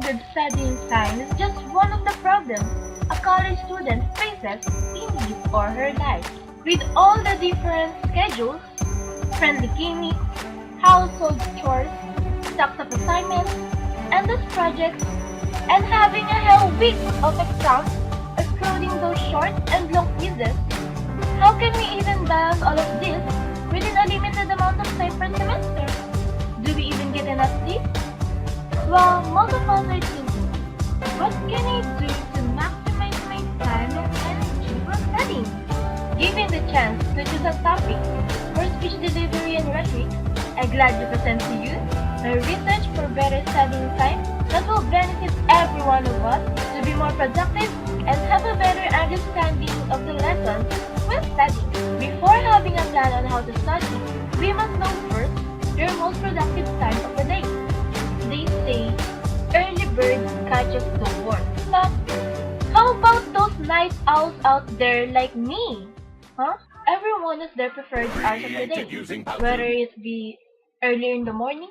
unstructured studying time is just one of the problems a college student faces in his or her life. With all the different schedules, friendly gaming, household chores, stacks of assignments, endless projects, and having a hell week of exams, excluding those short and long quizzes, how can we even balance all of this within a limited amount of time per semester? Do we even get enough sleep? Well, most of us are thinking, what can I do to maximize my time and energy for studying? Given the chance to choose a topic for speech delivery and rhetoric, I'm glad to present to you my research for better studying time that will benefit every one of us to be more productive and have a better understanding of the lessons when studying. Before having a plan on how to study, we must know first your most productive time of the day. They say, early bird catches the worm. But how about those night owls out there like me? Huh? Everyone has their preferred hours of the day, whether it be early in the morning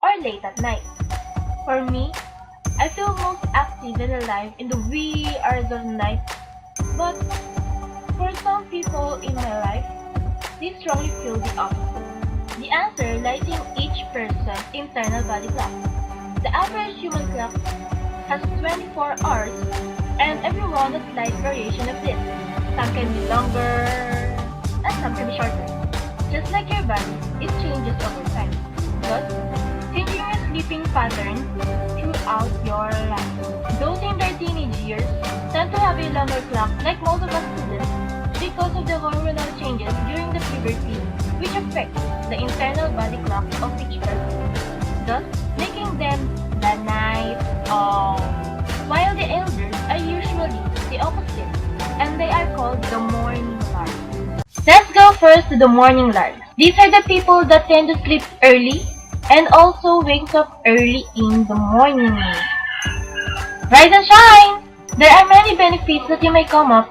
or late at night. For me, I feel most active and alive in the wee hours of night, but for some people in my life, they strongly feel the opposite. The answer lies in each person's internal body clock. The average human clock has 24 hours, and everyone has slight variation of this. Some can be longer, and some can be shorter. Just like your body, it changes over time, thus changing your sleeping pattern throughout your life. Those in their teenage years tend to have a longer clock like most of us students because of the hormonal changes during the puberty, which affects the internal body clock of each person, thus making them the night owl. While the elders are usually the opposite, and they are called the morning larks. Let's go first to the morning larks. These are the people that tend to sleep early and also wakes up early in the morning. Rise and shine! There are many benefits that you may come up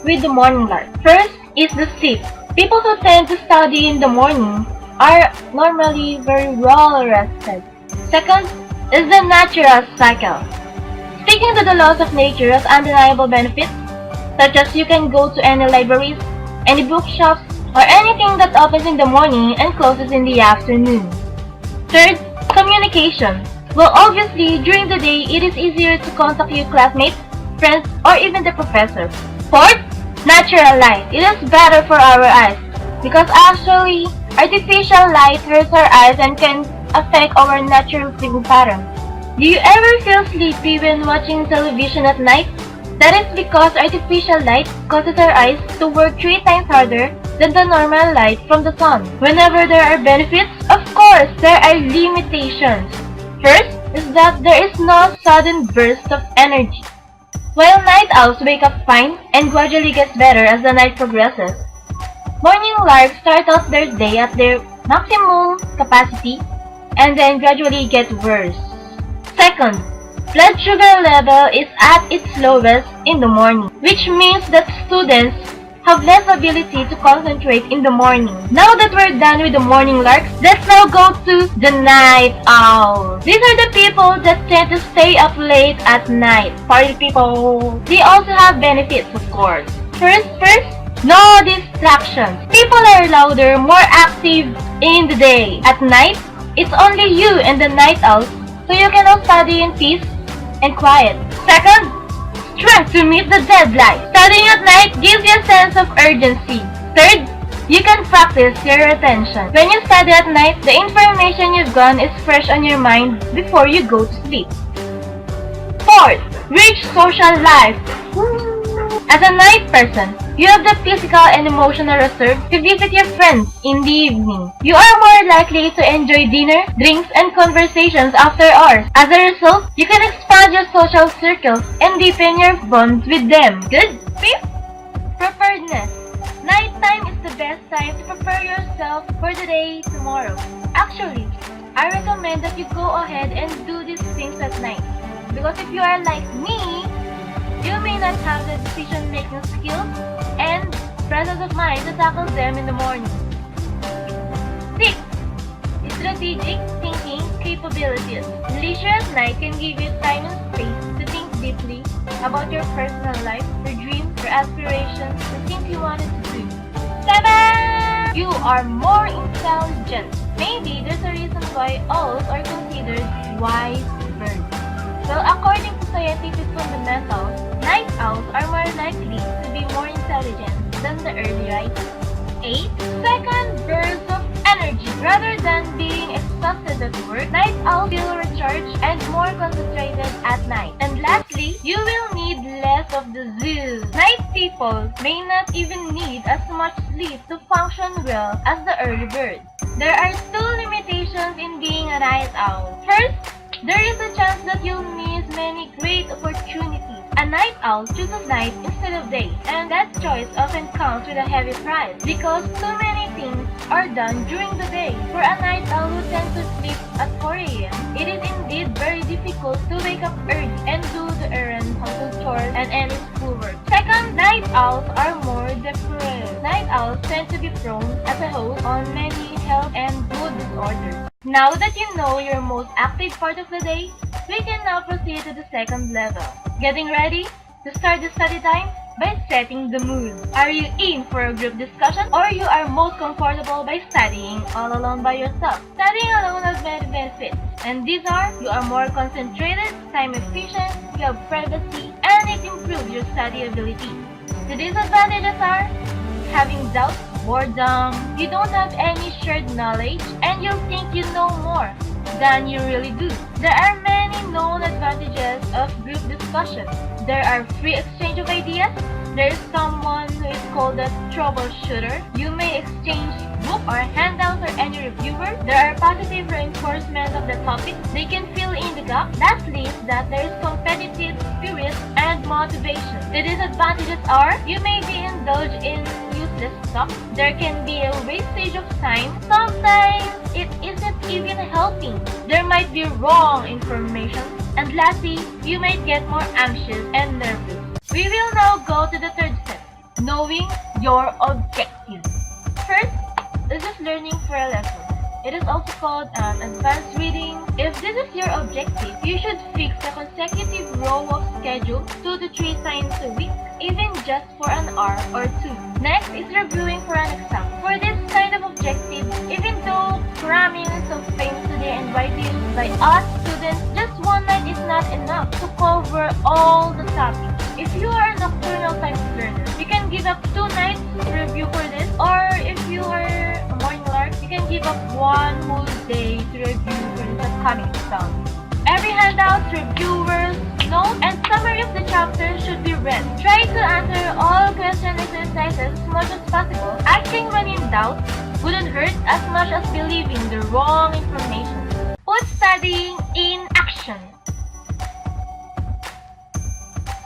with the morning lark. First is the sleep. People who tend to study in the morning are normally very well rested. Second is the natural cycle. Speaking to the laws of nature has undeniable benefits, such as you can go to any libraries, any bookshops, or anything that opens in the morning and closes in the afternoon. Third, communication. Well, obviously, during the day, it is easier to contact your classmates, friends, or even the professor. Fourth, natural light. It is better for our eyes because actually, artificial light hurts our eyes and can affect our natural sleeping pattern. Do you ever feel sleepy when watching television at night? That is because artificial light causes our eyes to work 3 times harder than the normal light from the sun. Whenever there are benefits, of course, there are limitations. First is that there is no sudden burst of energy. While night owls wake up fine and gradually gets better as the night progresses, morning larks start out their day at their maximum capacity and then gradually get worse. Second, blood sugar level is at its lowest in the morning, which means that students have less ability to concentrate in the morning. Now that we're done with the morning larks, let's now go to the night owls. These are the people that tend to stay up late at night. Party people. They also have benefits, of course. First, no distractions. People are louder, more active in the day. At night, it's only you and the night owls, so you can all study in peace and quiet. Second, strength to meet the deadline. Studying at night gives you a sense of urgency. Third, you can practice your attention. When you study at night, the information you've gotten is fresh on your mind before you go to sleep. Fourth, rich social life. As a night person, you have the physical and emotional reserve to visit your friends in the evening. You are more likely to enjoy dinner, drinks, and conversations after hours. As a result, you can expand your social circles and deepen your bonds with them. Good? Fifth, preparedness. Nighttime is the best time to prepare yourself for the day tomorrow. Actually, I recommend that you go ahead and do these things at night. Because if you are like me, you may not have the decision-making skills and presence of mind to tackle them in the morning. 6. Strategic thinking capabilities. Leisure at night can give you time and space to think deeply about your personal life, your dreams, your aspirations, the things you wanted to do. 7! You are more intelligent. Maybe there's a reason why owls are considered wise birds. Well, according to scientific fundamentals, night owls are more likely to be more intelligent than the early risers. 8. Second, bursts of energy. Rather than being exhausted at work, night owls feel recharged and more concentrated at night. And lastly, you will need less of the zoo. Night people may not even need as much sleep to function well as the early birds. There are 2 limitations in being a night owl. First, there is a chance that you'll miss many great opportunities. A night owl chooses night instead of day, and that choice often comes with a heavy price because too many things are done during the day. For a night owl who tends to sleep at 4 a.m., it is indeed very difficult to wake up early and do the errands, household chores, and any schoolwork. Second, night owls are more depressed. Night owls tend to be prone as a whole on many health and mood disorders. Now that you know your most active part of the day, we can now proceed to the second level. Getting ready to start the study time by setting the mood. Are you in for a group discussion or you are most comfortable by studying all alone by yourself? Studying alone has many benefits, and these are: you are more concentrated, time efficient, you have privacy, and it improves your study ability. The disadvantages are having doubts, boredom, you don't have any shared knowledge, and you'll think you know more than you really do. There are many known advantages of group discussion. There are free exchange of ideas. There is someone who is called a troubleshooter. You may exchange book or handouts or any reviewer. There are positive reinforcement of the topic. They can fill in the gap. Lastly is that there is competitive spirit and motivation. The disadvantages are you may be indulged in useless stuff. There can be a wastage of time. Sometimes it isn't even helping. There might be wrong information. And lastly, you might get more anxious and nervous. We will now go to the third step, knowing your objectives. First, this is learning for a lesson. It is also called advanced reading. If this is your objective, you should fix a consecutive row of schedule 2 to 3 times a week, even just for an hour or 2. Next is reviewing for an exam. For this kind of objective, even though cramming some famous today and writing by us students, just one night is not enough to cover all the topics. If you are a nocturnal type learner, you can give up 2 nights to review for this, or if you are a morning lark, you can give up 1 whole day to review for this upcoming exam. Every handout, reviewers, notes, and summary of the chapter should be read. Try to answer all question exercises as much as possible. Acting when in doubt wouldn't hurt as much as believing the wrong information. Put studying in action.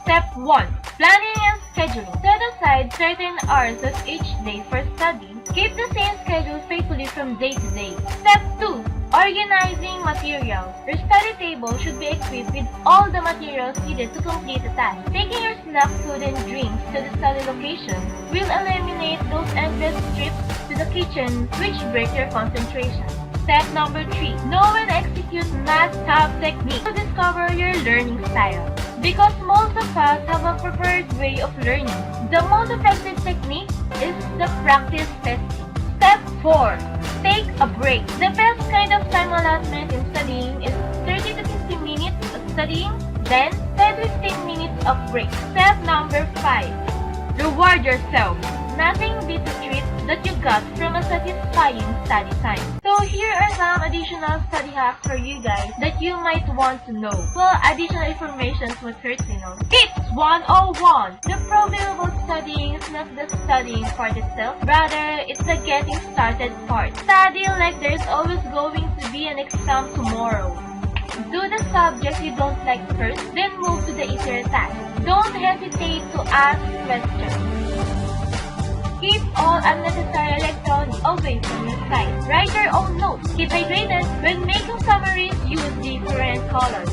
Step 1. Planning and scheduling. Set aside certain hours of each day for study. Keep the same schedule faithfully from day to day. Step 2. Organizing materials. Your study table should be equipped with all the materials needed to complete the task. Taking your snack, food, and drinks to the study location will eliminate those endless trips to the kitchen which break your concentration. Step number 3. Know and execute must-have technique to discover your learning style. Because most of us have a preferred way of learning, the most effective technique is the practice testing. Step 4. Take a break. The best kind of time allotment in studying is 30 to 50 minutes of studying, then 10 to 15 minutes of break. Step number 5. Reward yourself. Nothing beats a treat that you got from a satisfying study time. So here are some additional study hacks for you guys that you might want to know. Well, additional information is what hurts, you know. Tips 101. The problem about studying is not the studying part itself, rather it's the getting started part. Study like there's always going to be an exam tomorrow. Do the subject you don't like first, then move to the easier task. Don't hesitate to ask questions. Keep all unnecessary electronics away from your side. Write your own notes. Keep hydrated. When making summaries, use different colors.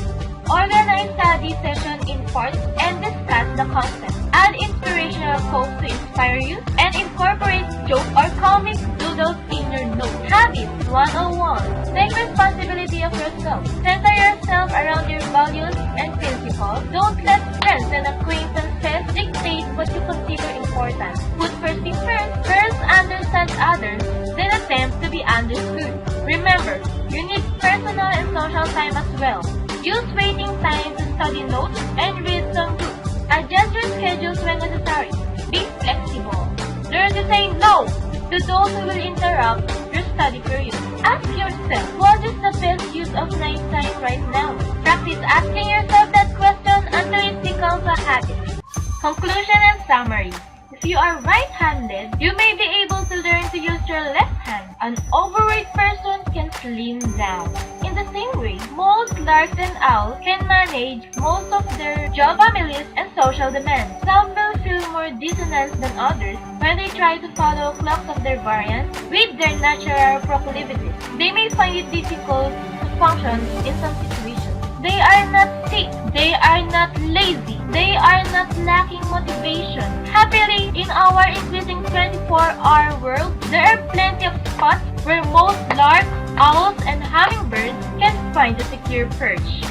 Organize study session in parts and discuss the content. Add inspirational quotes to inspire you and incorporate joke or comic doodles in your notes. Habits. 101. Take responsibility of yourself. Center yourself around your values and principles. Don't let friends and acquaintances dictate what you consider important. Put first things first. First understand others, then attempt to be understood. Remember, you need personal and social time as well. Use waiting time to study notes and read some books. Adjust your schedules when necessary. Be flexible. Learn to say no to those who will interrupt your study period. Ask yourself, what is the best use of night time right now? Practice asking yourself that question until it becomes a habit. Conclusion and summary. If you are right-handed, you may be able to learn to use your left hand. An overweight person can slim down. In the same way, most larks and owls can manage most of their job, families, and social demands. Some will feel more dissonance than others when they try to follow clocks of their variants with their natural proclivities. They may find it difficult to function in some situations. They are not sick. They are not lazy. They are not lacking motivation. Happily, in our increasing 24-hour world, there are plenty of spots where most larks, owls, and hummingbirds can find a secure perch.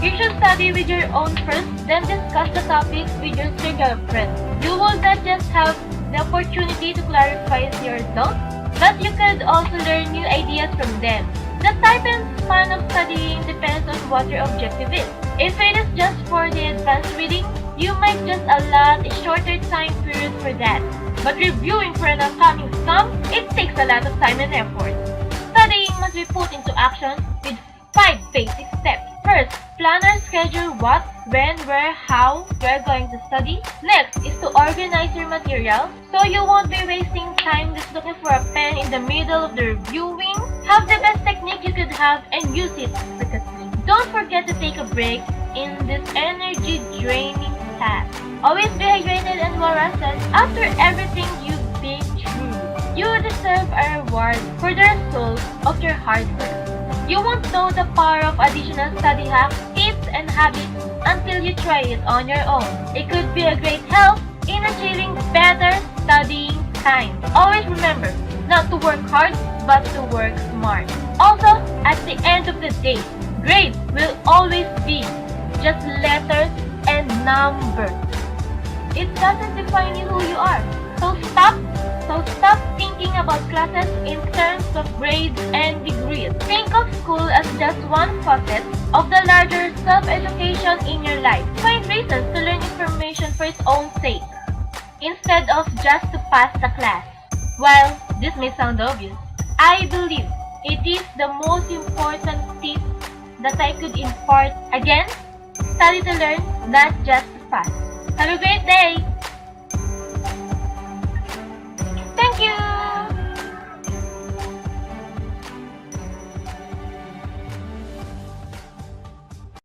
You should study with your own first, then discuss the topics with your circle of friends. You will not just have the opportunity to clarify your doubts, but you could also learn new ideas from them. The type and span of studying depends on what your objective is. If it is just for the advanced reading, you might just allot a shorter time period for that. But reviewing for an upcoming exam, it takes a lot of time and effort. Studying must be put into action with 5 basic steps. First, plan or schedule what, when, where, how you are going to study. Next is to organize your material so you won't be wasting time just looking for a pen in the middle of the reviewing. Have the best technique you could have and use it effortlessly. Don't forget to take a break in this energy-draining task. Always be hydrated and well-rested after everything you've been through. You deserve a reward for the result of your hard work. You won't know the power of additional study hacks, tips, and habits until you try it on your own. It could be a great help in achieving better studying time. Always remember not to work hard, but to work smart. Also, at the end of the day, grades will always be just letters and numbers. It doesn't define you who you are. So stop thinking about classes in terms of grades and degrees. Think of school as just one facet of the larger self-education in your life. Find reasons to learn information for its own sake, instead of just to pass the class. While this may sound obvious, I believe it is the most important tip that I could impart. Again, study to learn, not just to pass. Have a great day!